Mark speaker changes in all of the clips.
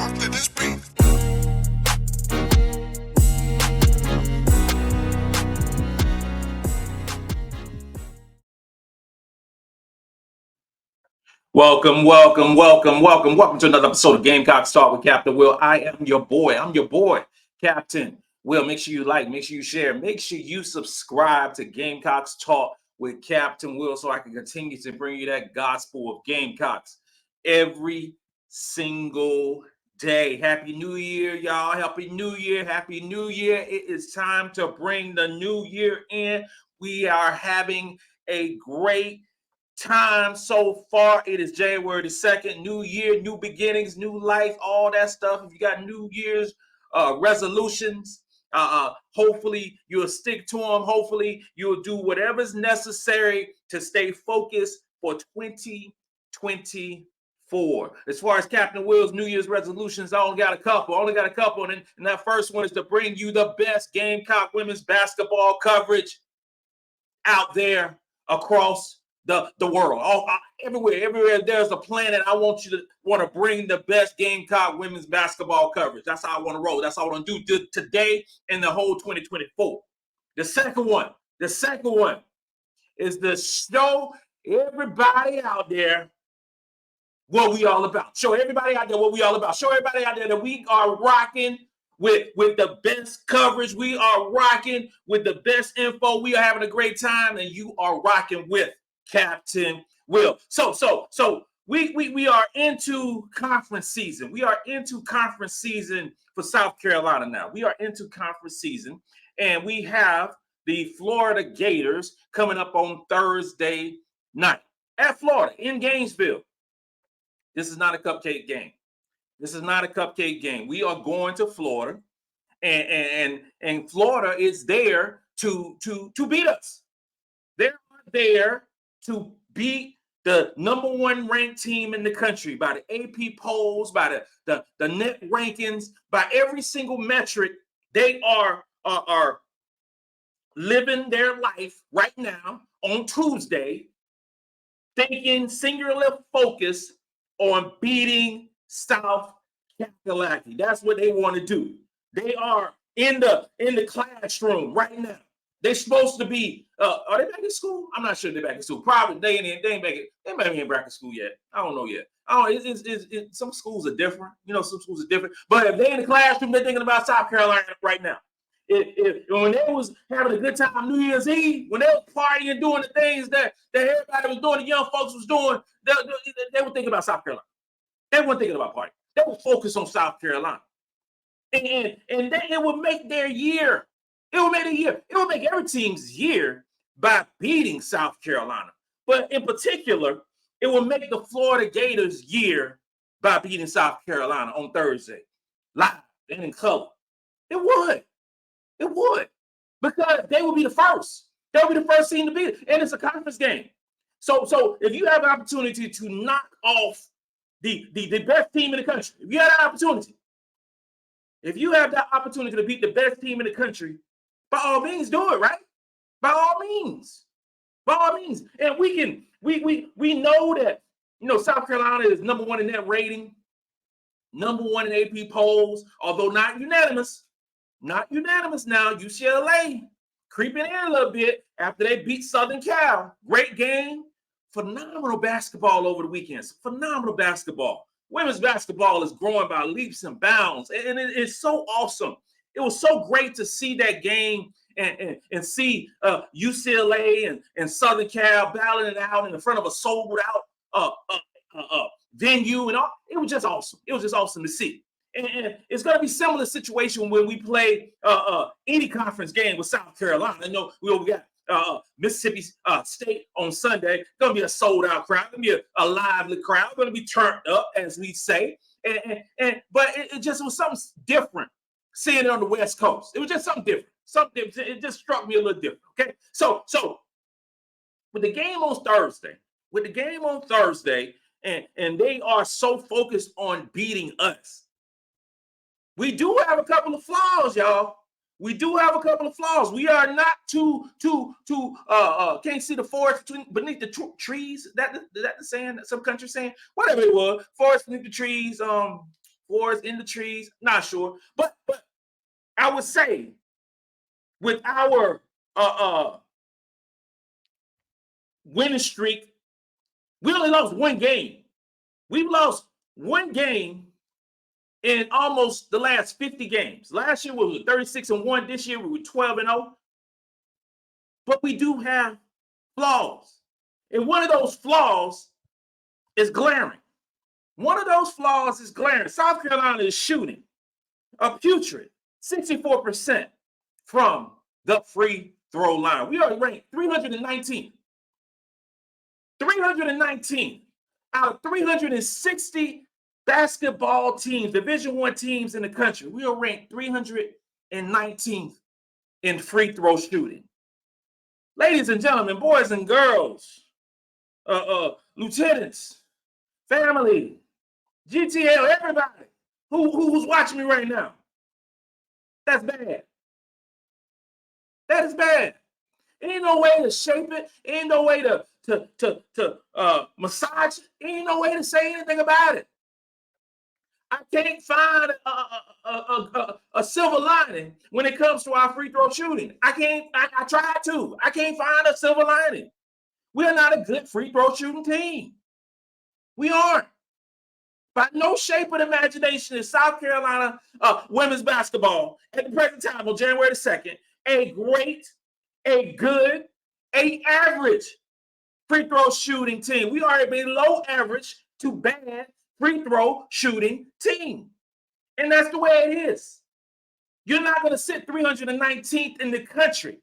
Speaker 1: after this beat.
Speaker 2: Welcome to another episode of Gamecocks Talk with Captain Will. I am your boy. I'm your boy, Captain Will. Make sure you like, make sure you share, make sure you subscribe to Gamecocks Talk with Captain Will so I can continue to bring you that gospel of Gamecocks every single day. Happy New Year, y'all. Happy New Year. Happy New Year. It is time to bring the new year in. We are having a great time so far. It is January the 2nd, new year, new beginnings, new life, all that stuff. If you got New Year's resolutions, hopefully you'll stick to them. Hopefully you'll do whatever's necessary to stay focused for 2024. As far as Captain Will's New Year's resolutions, I only got a couple. And that first one is to bring you the best Gamecock women's basketball coverage out there across the world. Everywhere there's a planet, I want to bring the best Gamecock women's basketball coverage. That's how I want to roll. That's how I want to do today and the whole 2024. The second one is to show everybody out there what we all about. Show everybody out there what we all about. Show everybody out there that we are rocking with the best coverage. We are rocking with the best info. We are having a great time, and you are rocking with Captain Will. So we are into conference season. We are into conference season for South Carolina now. We are into conference season, and we have the Florida Gators coming up on Thursday night at Florida in Gainesville. This is not a cupcake game. We are going to Florida, and Florida is there to beat us. They're there to beat the number one ranked team in the country by the AP polls, by the net rankings, by every single metric. They are living their life right now on Tuesday, thinking singularly focused on beating South Carolina. That's what they want to do. They are in the classroom right now. They're supposed to be. Are they back in school? I'm not sure they're back in school. Probably they ain't back. They might be back in school yet. I don't know yet. Some schools are different. Some schools are different. But if they're in the classroom, they're thinking about South Carolina right now. When they was having a good time New Year's Eve, when they were partying and doing the things that everybody was doing, the young folks was doing, they were thinking about South Carolina. They weren't thinking about partying. They were focused on South Carolina. And then it would make their year. It will make every team's year by beating South Carolina. But in particular, it will make the Florida Gators' year by beating South Carolina on Thursday, live and in color. It would. Because they will be the first. They'll be the first team to beat it. And it's a conference game. So if you have an opportunity to knock off the best team in the country, if you have that opportunity to beat the best team in the country, by all means, do it, right? By all means. And we know that, South Carolina is number one in net rating, number one in AP polls, although not unanimous. Not unanimous now. UCLA creeping in a little bit after they beat Southern Cal. Great game. Phenomenal basketball over the weekends. Phenomenal basketball. Women's basketball is growing by leaps and bounds. And it's so awesome. It was so great to see that game and see UCLA and Southern Cal battling it out in front of a sold out venue and all. It was just awesome. It was just awesome to see. And it's going to be a similar situation when we play any conference game with South Carolina. I know we got Mississippi State on Sunday. Going to be a sold-out crowd. Going to be a lively crowd. Going to be turned up, as we say. But it just was something different seeing it on the West Coast. It was just something different. It just struck me a little different. Okay, so with the game on Thursday, and they are so focused on beating us. We do have a couple of flaws, y'all. We do have a couple of flaws. We are not too can't see the forest beneath the trees. That the saying that some countries saying? Whatever it was, forest beneath the trees. forest, in the trees, not sure. But I would say with our winning streak, we only lost one game. We've lost one game in almost the last 50 games. Last year we were 36-1. This year we were 12-0. But we do have flaws. And one of those flaws is glaring. One of those flaws is glaring. South Carolina is shooting a putrid 64% from the free throw line. We are ranked 319th. 319th out of 360 basketball teams, Division I teams in the country. We are ranked 319th in free throw shooting. Ladies and gentlemen, boys and girls, lieutenants, family, GTL, everybody who's watching me right now. That's bad. That is bad. Ain't no way to shape it. Ain't no way to massage it. Ain't no way to say anything about it. I can't find a silver lining when it comes to our free throw shooting. I tried to. I can't find a silver lining. We are not a good free throw shooting team. We aren't. By no shape of imagination is South Carolina women's basketball at the present time on January the 2nd a great, a good, a average free throw shooting team. We are a below average to bad free throw shooting team. And that's the way it is. You're not going to sit 319th in the country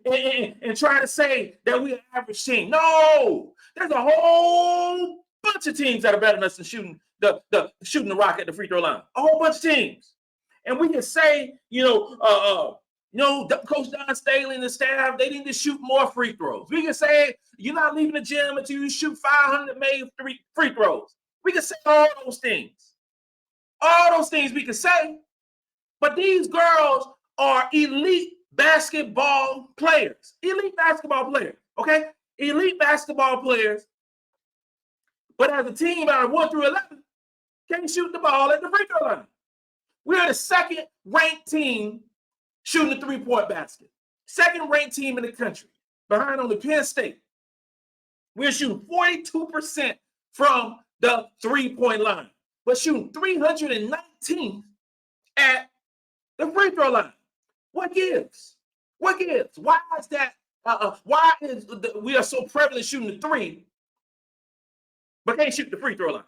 Speaker 2: and try to say that we're an average team. No, there's a whole bunch of teams that are better than us in shooting the rock at the free throw line. A whole bunch of teams. And we can say, Coach Dawn Staley and the staff, they need to shoot more free throws. We can say you're not leaving the gym until you shoot 500 made free throws. We can say all those things. All those things we can say. But these girls are elite basketball players. Elite basketball players, okay? Elite basketball players. But as a team out of 1 through 11, can't shoot the ball at the free throw line. We're the second ranked team shooting the three-point basket. Second ranked team in the country, behind only Penn State. We're shooting 42% from the three-point line, but shooting 319th at the free throw line. What gives? What gives? Why is that? Why is we are so prevalent shooting the three, but can't shoot the free throw line?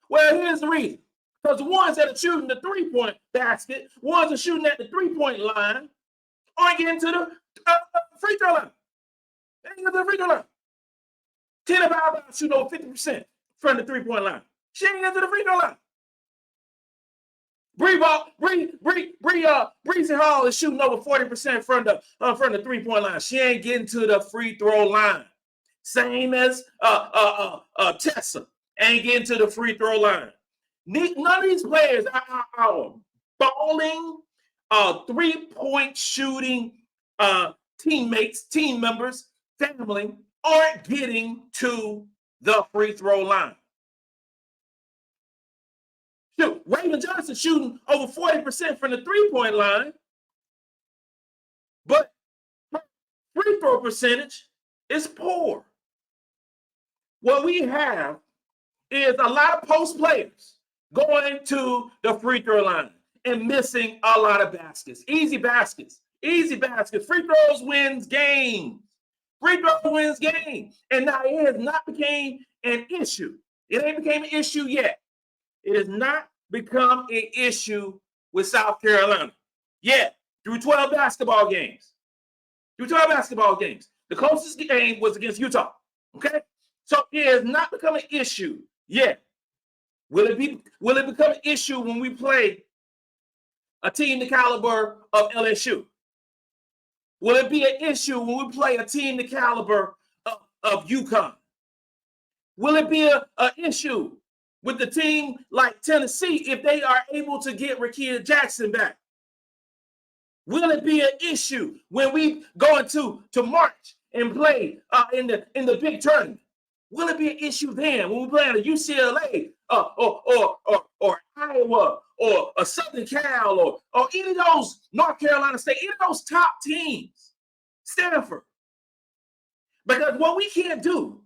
Speaker 2: Well, here's the reason. Because the ones that are shooting the three-point basket, ones that are shooting at the three-point line, aren't getting to the free throw line. They ain't getting to the free throw line. Te-Hina PaoPao shooting over 50% from the three-point line. She ain't getting to the free throw line. Bree Hall is shooting over 40% from the three-point line. She ain't getting to the free throw line. Same as Tessa ain't getting to the free throw line. None of these players are balling, three-point shooting teammates, team members, family aren't getting to the free throw line. Shoot, Raven Johnson shooting over 40% from the three-point line, but free throw percentage is poor. What we have is a lot of post players going to the free throw line and missing a lot of baskets. Easy baskets. Free throws wins games. And now it has not become an issue. It ain't became an issue yet. It has not become an issue with South Carolina yet. Through 12 basketball games. The closest game was against Utah. Okay? So it has not become an issue yet. Will it become an issue when we play a team the caliber of LSU? Will it be an issue when we play a team the caliber of UConn? Will it be an issue with the team like Tennessee if they are able to get Rakia Jackson back? Will it be an issue when we go into March and play in the big tournament? will it be an issue then when we play at a UCLA or Iowa or a Southern Cal or any of those, North Carolina State, any of those top teams, Stanford? Because what we can't do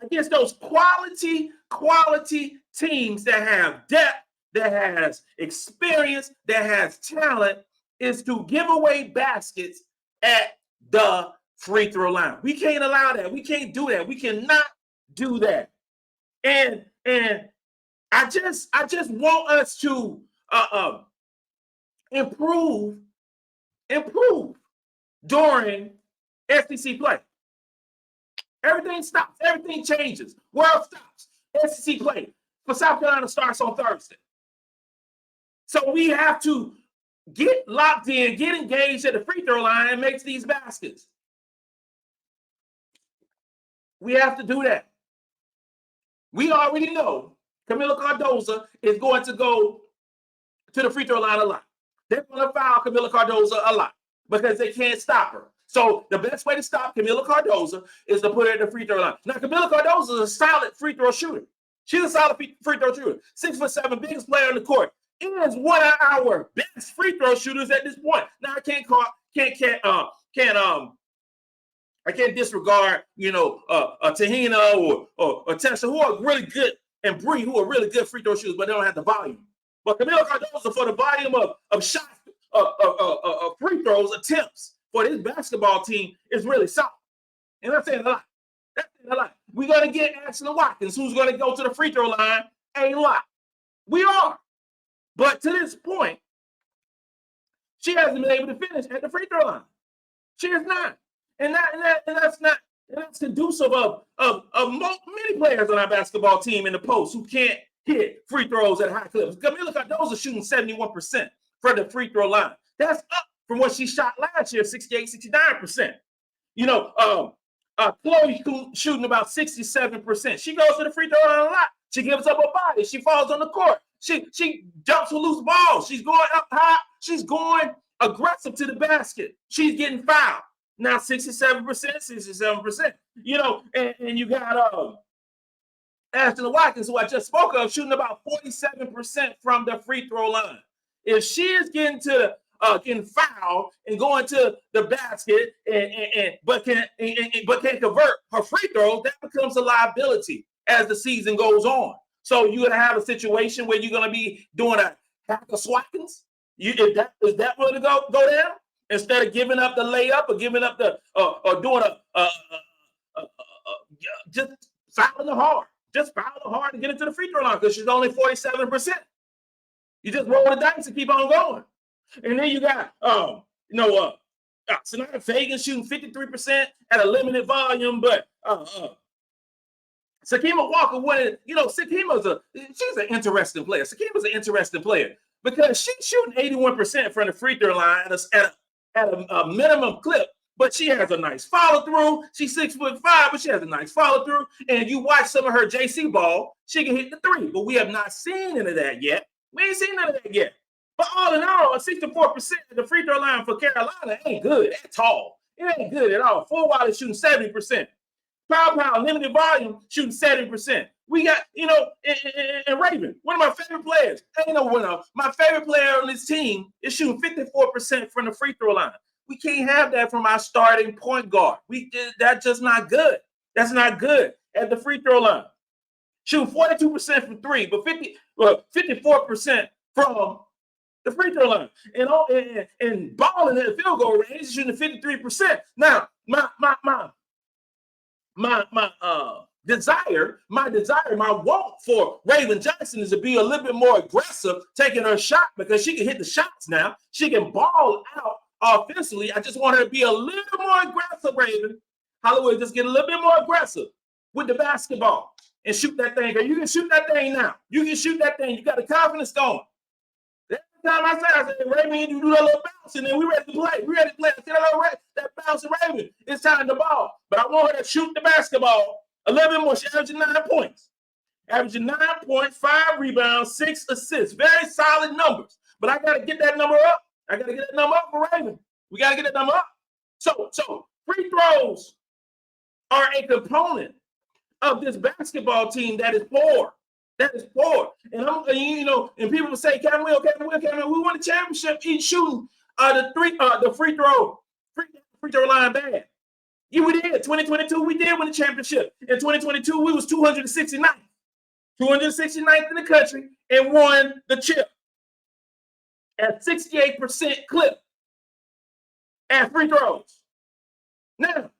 Speaker 2: against those quality teams that have depth, that has experience, that has talent, is to give away baskets at the free throw line. We can't allow that. We can't do that. We cannot do that. And I just want us to improve during SEC play. Everything stops. Everything changes. World stops. SEC play for South Carolina starts on Thursday. So we have to get locked in, get engaged at the free throw line and make these baskets. We have to do that. We already know Kamilla Cardoso is going to go to the free throw line a lot. They're going to foul Kamilla Cardoso a lot because they can't stop her. So the best way to stop Kamilla Cardoso is to put her at the free throw line. Now, Kamilla Cardoso is a solid free throw shooter. She's a solid free throw shooter. 6'7", biggest player on the court. Is one of our best free throw shooters at this point. Now I can't disregard, Te-Hina or Tessa, who are really good, and Bree, who are really good free throw shooters, but they don't have the volume. But Kamilla Cardoso, for the volume of shots, free throws, attempts for this basketball team is really solid. And that's saying a lot. That's saying a lot. We're going to get Ashlyn Watkins, who's going to go to the free throw line a lot. We are. But to this point, she hasn't been able to finish at the free throw line. She has not. And that's conducive of many players on our basketball team in the post who can't hit free throws at high clips. Kamilla Cardoso shooting 71% from the free throw line. That's up from what she shot last year, 68, 69%. Chloe shooting about 67%. She goes to the free throw line a lot. She gives up her body. She falls on the court. She jumps for loose balls. She's going up high. She's going aggressive to the basket. She's getting fouled. Now 67%, 67%. And you got Ashlyn Watkins, who I just spoke of, shooting about 47% from the free throw line. If she is getting fouled and going to the basket but can't convert her free throws, that becomes a liability as the season goes on. So you're gonna have a situation where you're gonna be doing a hack of swackins. Is that going to go down? Instead of giving up the layup or giving up the or doing just fouling her hard. Just fouling her hard to get into the free throw line because she's only 47%. You just roll the dice and keep on going. And then you got Sonata Fagan shooting 53% at a limited volume, but Sakima Walker wanted, she's an interesting player. Sakima's an interesting player because she's shooting 81% from the free throw line at a minimum clip, but she has a nice follow through. She's 6'5", but she has a nice follow through. And you watch some of her JC ball, she can hit the three, but we have not seen any of that yet. We ain't seen none of that yet. But all in all, a 64% at the free throw line for Carolina ain't good at all. It ain't good at all. Fulwiley shooting 70%. PaoPao, limited volume, shooting 70%. We got, and Raven, one of my favorite players. My favorite player on this team is shooting 54% from the free throw line. We can't have that from our starting point guard. That's just not good. That's not good at the free throw line. Shooting 42% from three, but 54% from the free throw line. And balling in the field goal range, shooting 53%. Now, my desire, my want for Raven Johnson is to be a little bit more aggressive, taking her shot because she can hit the shots now. She can ball out offensively. I just want her to be a little more aggressive, Raven. Hollywood, just get a little bit more aggressive with the basketball and shoot that thing. You can shoot that thing now. You can shoot that thing. You got the confidence going. Every time I said, Raven, you do that little bounce, and then we ready to play. I said, that bounce, Raven, it's time to ball. But I want her to shoot the basketball a little bit more. She averaging 9 points. Averaging 9 points, 5 rebounds, 6 assists. Very solid numbers. But I got to get that number up. I got to get that number up for Raven. We got to get that number up. So free throws are a component of this basketball team that is poor. That is poor. And and people will say, Kamilla, we won the championship shooting the free throw line bad. Yeah, we did. 2022, we did win the championship. In 2022, we was 269th. 269th in the country and won the chip at 68% clip at free throws. Now,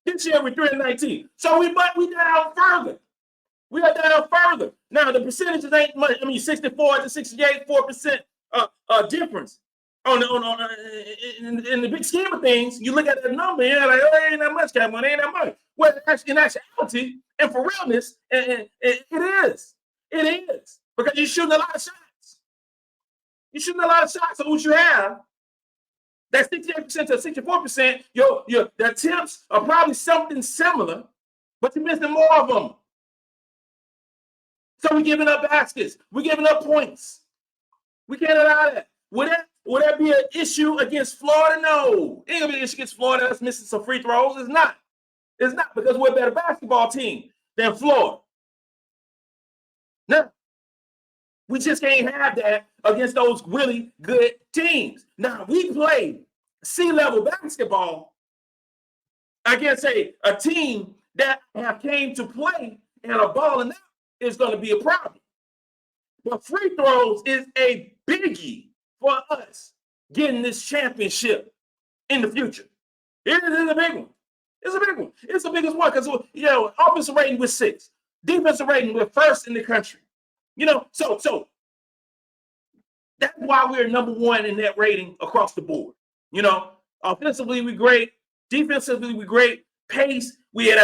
Speaker 2: this year we're 319. So we down further. We are down further. Now, the percentages ain't much. I mean, 64 to 68, 4% difference. In the big scheme of things, you look at that number and you're like, oh, it ain't that much, Kamilla, it ain't that much. Well, in actuality, and for realness, it is. It is. Because you're shooting a lot of shots. You're shooting a lot of shots. So what you have, that 68% to 64%, the attempts are probably something similar, but you're missing more of them. So we're giving up baskets. We're giving up points. We can't allow that. Would that be an issue against Florida? No. It ain't gonna be an issue against Florida that's missing some free throws. It's not. It's not, because we're a better basketball team than Florida. No. We just can't have that against those really good teams. Now, we play C-level basketball against a team that have came to play and are balling out is going to be a problem. But free throws is a biggie for us getting this championship in the future. It is a big one. It's a big one. It's the biggest one because, offensive rating was 6. Defensive rating was 1st in the country. So that's why we're number 1 in that rating across the board. Offensively, we're great. Defensively, we're great. Pace, we had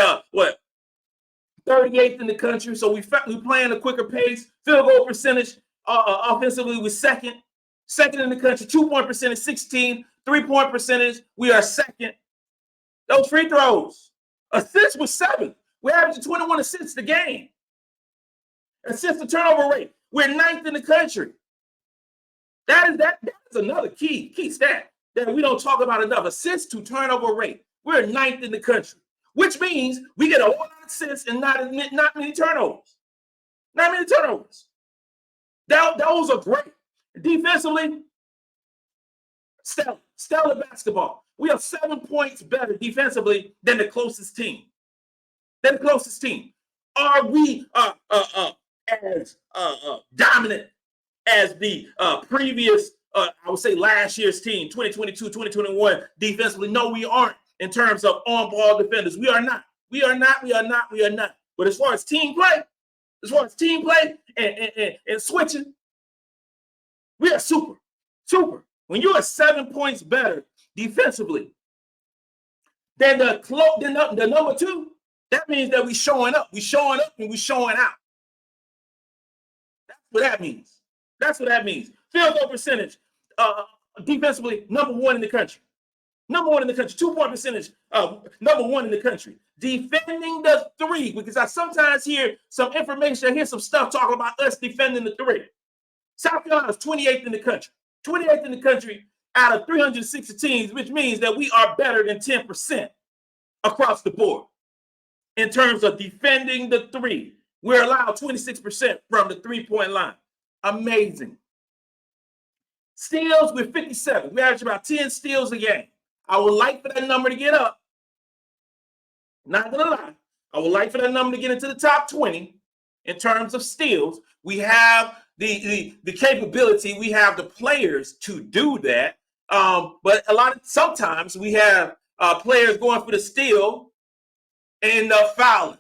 Speaker 2: 38th in the country, so we playing a quicker pace. Field goal percentage, offensively, we're second in the country. 2-point percentage, 16. 3-point percentage, we are second. Those free throws, assists was 7. We're averaging 21 assists a game. Assist to turnover rate, we're 9th in the country. That is another key stat that we don't talk about enough. Assist to turnover rate, we're 9th in the country, which means we get a whole lot of assists and not many turnovers. Not many turnovers. Those are great. Defensively, stellar basketball. We are 7 points better defensively than the closest team. Are we as dominant as the previous, I would say last year's team, 2022, 2021 defensively? No, we aren't in terms of on-ball defenders. We are not. But as far as team play, and switching, we are super. When you are 7 points better defensively than the number 2, that means that we showing up. We showing up and we showing out. That's what that means. Field goal percentage, defensively, number 1 in the country. 2-point percentage, number 1 in the country. Defending the 3, because I sometimes hear some information, I hear some stuff talking about us defending the 3. South Carolina is 28th in the country. 28th in the country out of 360 teams, which means that we are better than 10% across the board in terms of defending the 3. We're allowed 26% from the 3-point line. Amazing. Steals, we're 57. We average about 10 steals a game. I would like for that number to get up. Not gonna lie. I would like for that number to get into the top 20 in terms of steals. We have the capability, we have the players to do that. But sometimes we have players going for the steal and fouling.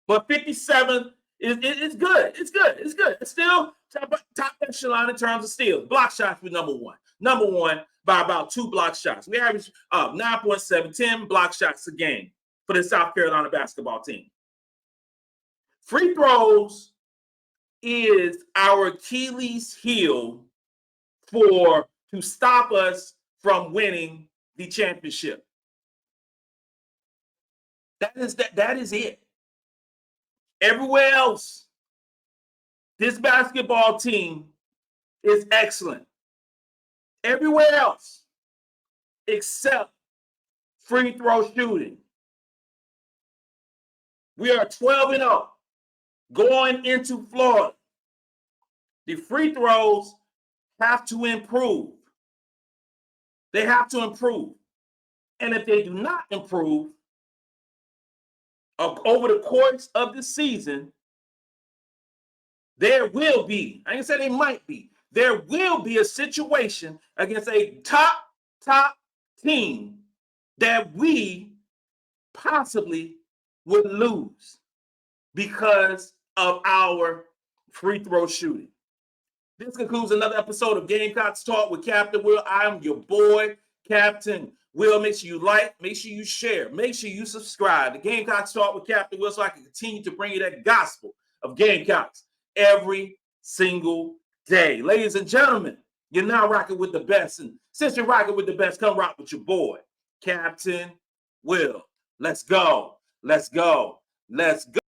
Speaker 2: But 57 is good. It's good. It's still top echelon in terms of steals. Block shots, we're number 1. Number 1 by about 2 block shots. We average 9.7, 10 block shots a game for the South Carolina basketball team. Free throws is our Achilles heel to stop us from winning the championship. That is it. Everywhere else, this basketball team is excellent. Everywhere else, except free throw shooting. We are 12-0 going into Florida. The free throws have to improve. They have to improve. And if they do not improve over the course of the season, there will be, I ain't say they might be, there will be a situation against a top team that we possibly would lose because of our free throw shooting. This concludes another episode of Gamecocks Talk with Captain Will. I'm your boy, Captain Will. Make sure you like, make sure you share, make sure you subscribe to Gamecocks Talk with Captain Will so I can continue to bring you that gospel of Gamecocks every single day. Ladies and gentlemen, you're now rocking with the best. And since you're rocking with the best, come rock with your boy, Captain Will. Let's go. Let's go. Let's go.